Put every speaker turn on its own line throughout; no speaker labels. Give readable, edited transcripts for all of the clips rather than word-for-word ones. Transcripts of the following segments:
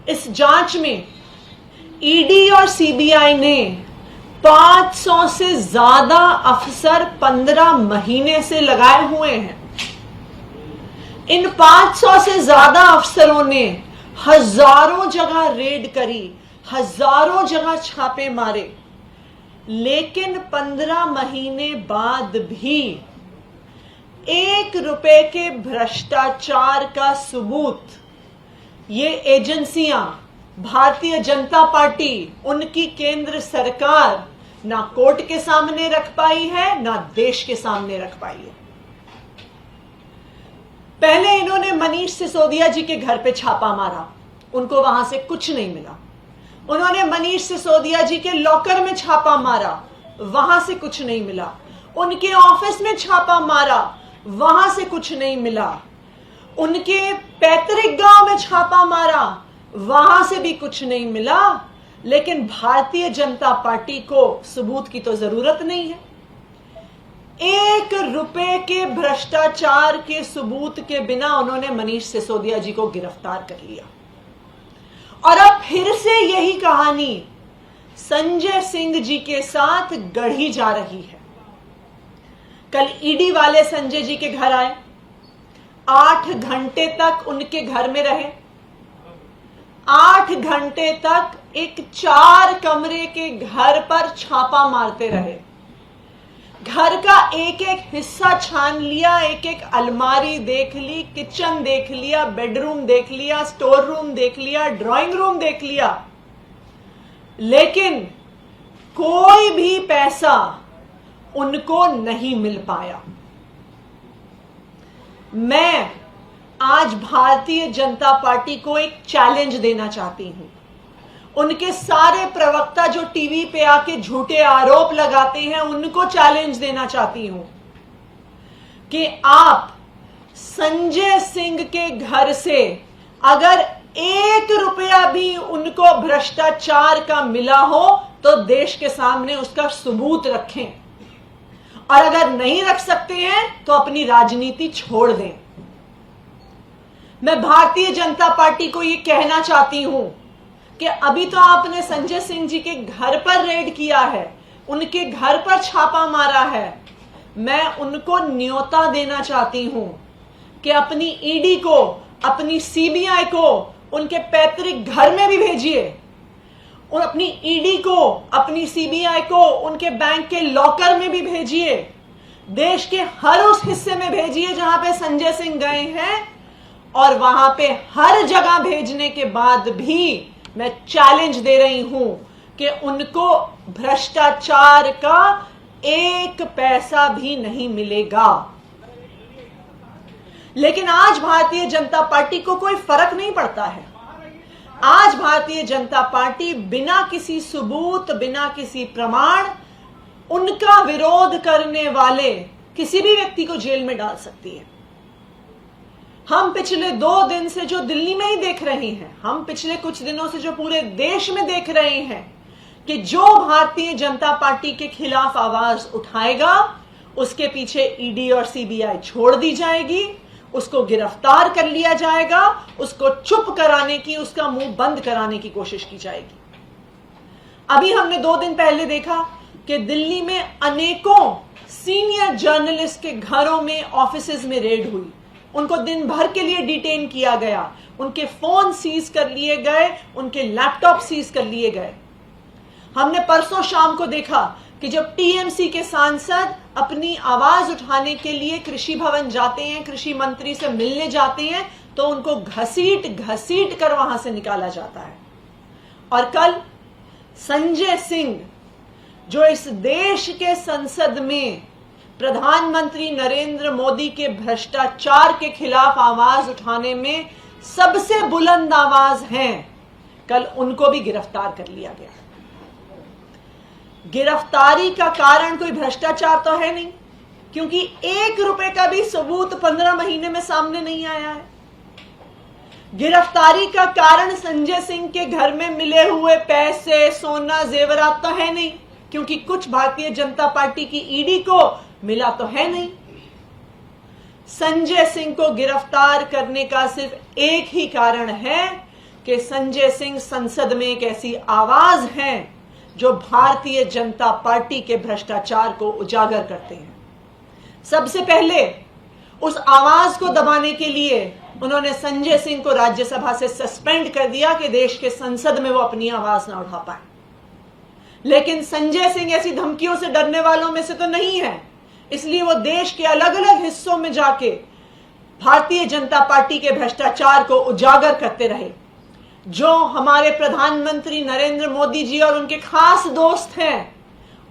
इस जांच में ईडी और सीबीआई ने 500 से ज्यादा अफसर 15 महीने से लगाए हुए हैं। इन 500 से ज्यादा अफसरों ने हजारों जगह रेड करी, हजारों जगह छापे मारे, लेकिन 15 महीने बाद भी 1 रुपए के भ्रष्टाचार का सबूत ये एजेंसियां, भारतीय जनता पार्टी, उनकी केंद्र सरकार ना कोर्ट के सामने रख पाई है, ना देश के सामने रख पाई है। पहले इन्होंने मनीष सिसोदिया जी के घर पे छापा मारा, उनको वहां से कुछ नहीं मिला। उन्होंने मनीष सिसोदिया जी के लॉकर में छापा मारा, वहां से कुछ नहीं मिला। उनके ऑफिस में छापा मारा, वहां से कुछ नहीं मिला। उनके पैतृक गांव में छापा मारा, वहां से भी कुछ नहीं मिला। लेकिन भारतीय जनता पार्टी को सबूत की तो जरूरत नहीं है। 1 रुपए के भ्रष्टाचार के सबूत के बिना उन्होंने मनीष सिसोदिया जी को गिरफ्तार कर लिया। और अब फिर से यही कहानी संजय सिंह जी के साथ गढ़ी जा रही है। कल ईडी वाले संजय जी के घर आए, 8 घंटे तक उनके घर में रहे। 8 घंटे तक एक 4 कमरे के घर पर छापा मारते रहे। घर का एक एक हिस्सा छान लिया, एक एक अलमारी देख ली, किचन देख लिया, बेडरूम देख लिया, स्टोर रूम देख लिया, ड्राइंग रूम देख लिया, लेकिन कोई भी पैसा उनको नहीं मिल पाया। मैं आज भारतीय जनता पार्टी को एक चैलेंज देना चाहती हूं। उनके सारे प्रवक्ता जो टीवी पे आके झूठे आरोप लगाते हैं, उनको चैलेंज देना चाहती हूं कि आप संजय सिंह के घर से अगर 1 रुपया भी उनको भ्रष्टाचार का मिला हो तो देश के सामने उसका सबूत रखें, और अगर नहीं रख सकते हैं तो अपनी राजनीति छोड़ दें। मैं भारतीय जनता पार्टी को यह कहना चाहती हूं कि अभी तो आपने संजय सिंह जी के घर पर रेड किया है, उनके घर पर छापा मारा है। मैं उनको न्योता देना चाहती हूं कि अपनी ईडी को, अपनी सीबीआई को उनके पैतृक घर में भी भेजिए, और अपनी ईडी को, अपनी सीबीआई को उनके बैंक के लॉकर में भी भेजिए। देश के हर उस हिस्से में भेजिए जहां पे संजय सिंह गए हैं, और वहां पे हर जगह भेजने के बाद भी मैं चैलेंज दे रही हूं कि उनको भ्रष्टाचार का 1 पैसा भी नहीं मिलेगा। लेकिन आज भारतीय जनता पार्टी को कोई फर्क नहीं पड़ता है। आज भारतीय जनता पार्टी बिना किसी सबूत, बिना किसी प्रमाण, उनका विरोध करने वाले किसी भी व्यक्ति को जेल में डाल सकती है। हम पिछले 2 दिन से जो दिल्ली में ही देख रहे हैं, हम पिछले कुछ दिनों से जो पूरे देश में देख रहे हैं कि जो भारतीय जनता पार्टी के खिलाफ आवाज उठाएगा उसके पीछे ईडी और सीबीआई छोड़ दी जाएगी, उसको गिरफ्तार कर लिया जाएगा, उसको चुप कराने की, उसका मुंह बंद कराने की कोशिश की जाएगी। अभी हमने 2 दिन पहले देखा कि दिल्ली में अनेकों सीनियर जर्नलिस्ट के घरों में, ऑफिसेज में रेड हुई। उनको दिन भर के लिए डिटेन किया गया, उनके फोन सीज कर लिए गए, उनके लैपटॉप सीज कर लिए गए। हमने परसों शाम को देखा कि जब टीएमसी के सांसद अपनी आवाज उठाने के लिए कृषि भवन जाते हैं, कृषि मंत्री से मिलने जाते हैं, तो उनको घसीट घसीट कर वहां से निकाला जाता है। और कल संजय सिंह, जो इस देश के संसद में प्रधानमंत्री नरेंद्र मोदी के भ्रष्टाचार के खिलाफ आवाज उठाने में सबसे बुलंद आवाज हैं, कल उनको भी गिरफ्तार कर लिया गया। गिरफ्तारी का कारण कोई भ्रष्टाचार तो है नहीं, क्योंकि 1 रुपए का भी सबूत 15 महीने में सामने नहीं आया है। गिरफ्तारी का कारण संजय सिंह के घर में मिले हुए पैसे, सोना, जेवरात तो है नहीं, क्योंकि कुछ भारतीय जनता पार्टी की ईडी को मिला तो है नहीं। संजय सिंह को गिरफ्तार करने का सिर्फ एक ही कारण है कि संजय सिंह संसद में एक ऐसी आवाज है जो भारतीय जनता पार्टी के भ्रष्टाचार को उजागर करते हैं। सबसे पहले उस आवाज को दबाने के लिए उन्होंने संजय सिंह को राज्यसभा से सस्पेंड कर दिया कि देश के संसद में वो अपनी आवाज ना उठा पाए। लेकिन संजय सिंह ऐसी धमकियों से डरने वालों में से तो नहीं है, इसलिए वो देश के अलग अलग हिस्सों में जाके भारतीय जनता पार्टी के भ्रष्टाचार को उजागर करते रहे। जो हमारे प्रधानमंत्री नरेंद्र मोदी जी और उनके खास दोस्त हैं,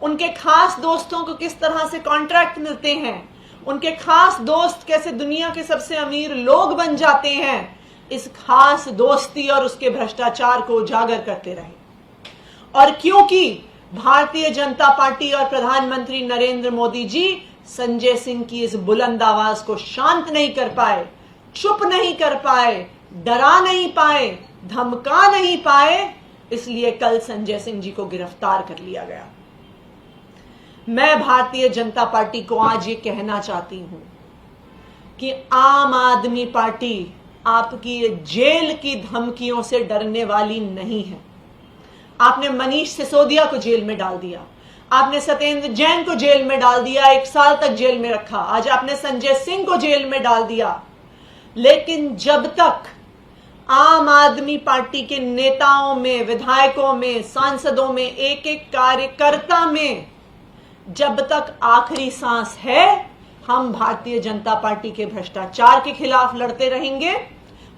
उनके खास दोस्तों को किस तरह से कॉन्ट्रैक्ट मिलते हैं, उनके खास दोस्त कैसे दुनिया के सबसे अमीर लोग बन जाते हैं, इस खास दोस्ती और उसके भ्रष्टाचार को उजागर करते रहे। और क्योंकि भारतीय जनता पार्टी और प्रधानमंत्री नरेंद्र मोदी जी संजय सिंह की इस बुलंद आवाज को शांत नहीं कर पाए, चुप नहीं कर पाए, डरा नहीं पाए, धमका नहीं पाए, इसलिए कल संजय सिंह जी को गिरफ्तार कर लिया गया। मैं भारतीय जनता पार्टी को आज ये कहना चाहती हूं कि आम आदमी पार्टी आपकी जेल की धमकियों से डरने वाली नहीं है। आपने मनीष सिसोदिया को जेल में डाल दिया, आपने सत्येंद्र जैन को जेल में डाल दिया, 1 साल तक जेल में रखा, आज आपने संजय सिंह को जेल में डाल दिया। लेकिन जब तक आम आदमी पार्टी के नेताओं में, विधायकों में, सांसदों में, एक एक कार्यकर्ता में जब तक आखिरी सांस है, हम भारतीय जनता पार्टी के भ्रष्टाचार के खिलाफ लड़ते रहेंगे।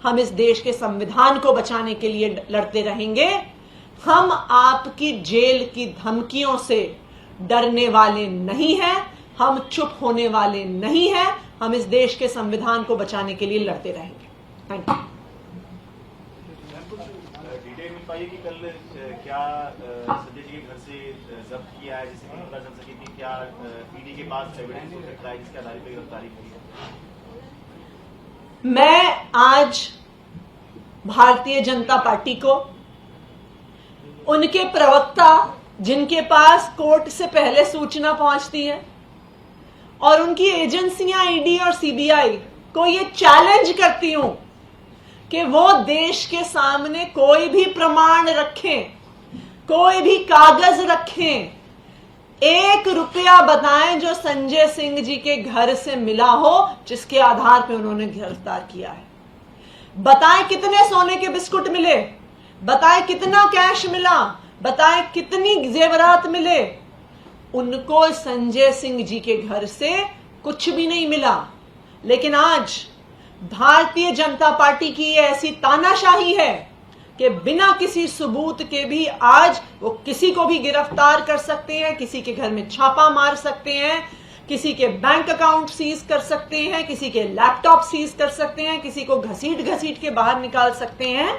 हम इस देश के संविधान को बचाने के लिए लड़ते रहेंगे। हम आपकी जेल की धमकियों से डरने वाले नहीं हैं, हम चुप होने वाले नहीं हैं। हम इस देश के संविधान को बचाने के लिए लड़ते रहेंगे। Thank you.
डिटेल मिल पाई कि कल क्या संजय जी के घर से जब्त किया है, जिससे पता चल सके कि क्या ईडी के पास एविडेंस हो सकता है जिसके आधार पर गिरफ्तारी की है?
मैं आज भारतीय जनता पार्टी को, उनके प्रवक्ता जिनके पास कोर्ट से पहले सूचना पहुंचती है, और उनकी एजेंसियां ईडी और सीबीआई को ये चैलेंज करती हूं कि वो देश के सामने कोई भी प्रमाण रखें, कोई भी कागज रखें, 1 रुपया बताएं जो संजय सिंह जी के घर से मिला हो, जिसके आधार पे उन्होंने गिरफ्तार किया है। बताएं कितने सोने के बिस्कुट मिले, बताएं कितना कैश मिला, बताएं कितनी जेवरात मिले। उनको संजय सिंह जी के घर से कुछ भी नहीं मिला। लेकिन आज भारतीय जनता पार्टी की ये ऐसी तानाशाही है कि बिना किसी सबूत के भी आज वो किसी को भी गिरफ्तार कर सकते हैं, किसी के घर में छापा मार सकते हैं, किसी के बैंक अकाउंट सीज कर सकते हैं, किसी के लैपटॉप सीज कर सकते हैं, किसी को घसीट घसीट के बाहर निकाल सकते हैं।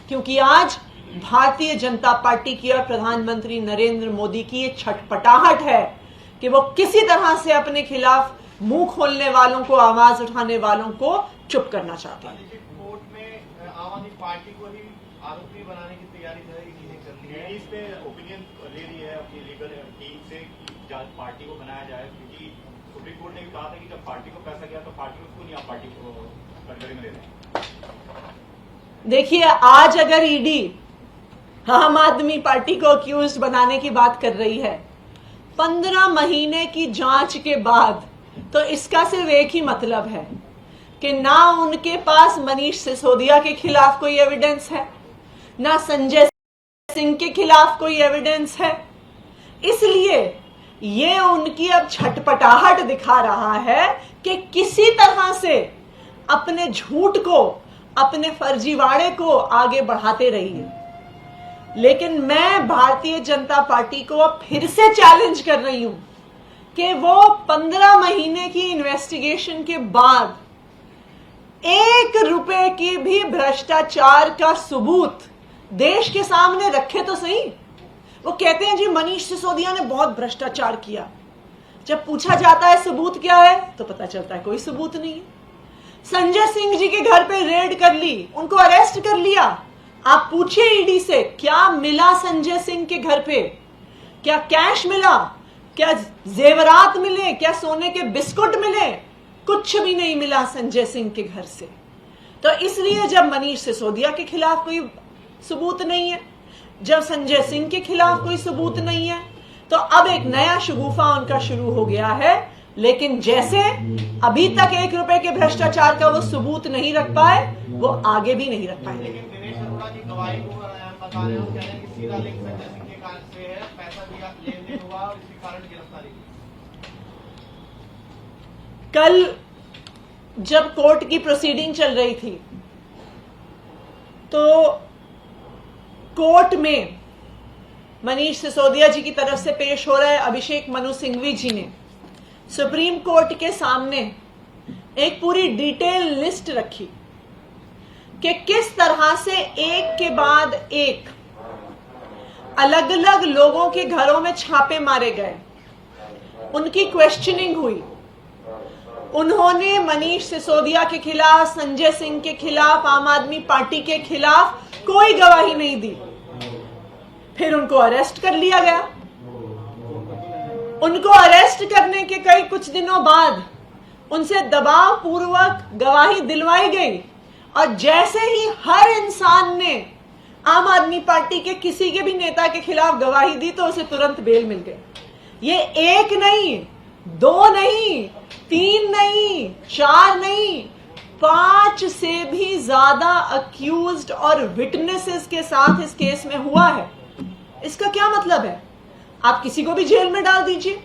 क्योंकि आज भारतीय जनता पार्टी की और प्रधानमंत्री नरेंद्र मोदी की ये छटपटाहट है कि वो किसी तरह से अपने खिलाफ मुंह खोलने वालों को, आवाज उठाने वालों को चुप करना चाहते हैं।
कोर्ट में आम आदमी पार्टी को ही आरोपी बनाने की तैयारी कर ली है। इस पे ओपिनियन ले रही है अपनी लीगल टीम से कि पार्टी को बनाया जाए, क्योंकि सुप्रीम कोर्ट ने भी कहा था कि जब पार्टी को पैसा गया तो पार्टी को क्यों नहीं आप पार्टी को कटघरे में ले रहे।
देखिए, आज अगर ईडी आम आदमी पार्टी को अक्यूज्ड बनाने की बात कर रही है 15 महीने की जांच के बाद, तो इसका सिर्फ एक ही मतलब है कि ना उनके पास मनीष सिसोदिया के खिलाफ कोई एविडेंस है, ना संजय सिंह के खिलाफ कोई एविडेंस है। इसलिए ये उनकी अब छटपटाहट दिखा रहा है कि किसी तरह से अपने झूठ को, अपने फर्जीवाड़े को आगे बढ़ाते रहिए। लेकिन मैं भारतीय जनता पार्टी को अब फिर से चैलेंज कर रही हूं कि वो 15 महीने की इन्वेस्टिगेशन के बाद 1 रुपए की भी भ्रष्टाचार का सबूत देश के सामने रखे तो सही। वो कहते हैं जी मनीष सिसोदिया ने बहुत भ्रष्टाचार किया। जब पूछा जाता है सबूत क्या है, तो पता चलता है कोई सबूत नहीं है। संजय सिंह जी के घर पे रेड कर ली, उनको अरेस्ट कर लिया। आप पूछिए ईडी से क्या मिला संजय सिंह के घर पे, क्या कैश मिला, क्या जेवरात मिले, क्या सोने के बिस्कुट मिले? कुछ भी नहीं मिला संजय सिंह के घर से। तो इसलिए जब मनीष सिसोदिया के खिलाफ कोई सबूत नहीं है, जब संजय सिंह के खिलाफ कोई सबूत नहीं है, तो अब एक नया शगुफा उनका शुरू हो गया है। लेकिन जैसे अभी तक 1 रुपए के भ्रष्टाचार का वो सबूत नहीं रख पाए, वो आगे भी नहीं रख पाए।
लेकिन दिनेश अरोड़ा की गवाही को बता रहे हो, कह रहे हैं कि सीधा लिंक संजय सिंह के कारण से है, पैसा दिया, लेन देन हुआ और इसी कारण गिरफ्तारी हुई।
कल जब कोर्ट की प्रोसीडिंग चल रही थी तो कोर्ट में मनीष सिसोदिया जी की तरफ से पेश हो रहे अभिषेक मनु सिंघवी जी ने सुप्रीम कोर्ट के सामने एक पूरी डिटेल लिस्ट रखी कि किस तरह से एक के बाद एक अलग अलग लोगों के घरों में छापे मारे गए, उनकी क्वेश्चनिंग हुई। उन्होंने मनीष सिसोदिया के खिलाफ, संजय सिंह के खिलाफ, आम आदमी पार्टी के खिलाफ कोई गवाही नहीं दी। फिर उनको अरेस्ट कर लिया गया। उनको अरेस्ट करने के कुछ दिनों बाद उनसे दबाव पूर्वक गवाही दिलवाई गई और जैसे ही हर इंसान ने आम आदमी पार्टी के किसी के भी नेता के खिलाफ गवाही दी तो उसे तुरंत बेल मिल गई। ये 1 नहीं, 2 नहीं, 3 नहीं, 4 नहीं, 5 से भी ज्यादा अक्यूज्ड और विटनेसेस के साथ इस केस में हुआ है। इसका क्या मतलब है? आप किसी को भी जेल में डाल दीजिए,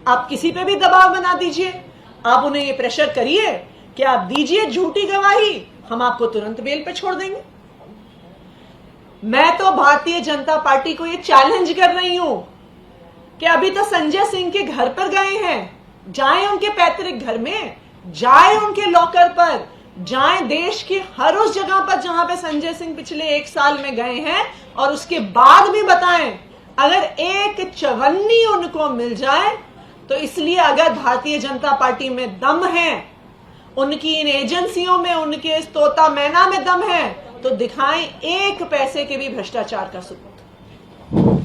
आप किसी पे भी दबाव बना दीजिए, आप उन्हें ये प्रेशर करिए कि आप दीजिए झूठी गवाही, हम आपको तुरंत बेल पे छोड़ देंगे। मैं तो भारतीय जनता पार्टी को ये चैलेंज कर रही हूं कि अभी तो संजय सिंह के घर पर गए हैं, जाएं उनके पैतृक घर में, जाएं उनके लॉकर पर, जाएं देश की हर उस जगह पर जहां पे संजय सिंह पिछले 1 साल में गए हैं और उसके बाद भी बताएं। अगर एक चवन्नी उनको मिल जाए तो इसलिए अगर भारतीय जनता पार्टी में दम है, उनकी इन एजेंसियों में, उनके इस तोता मैना में दम है, तो दिखाएं 1 पैसे के भी भ्रष्टाचार का सबूत।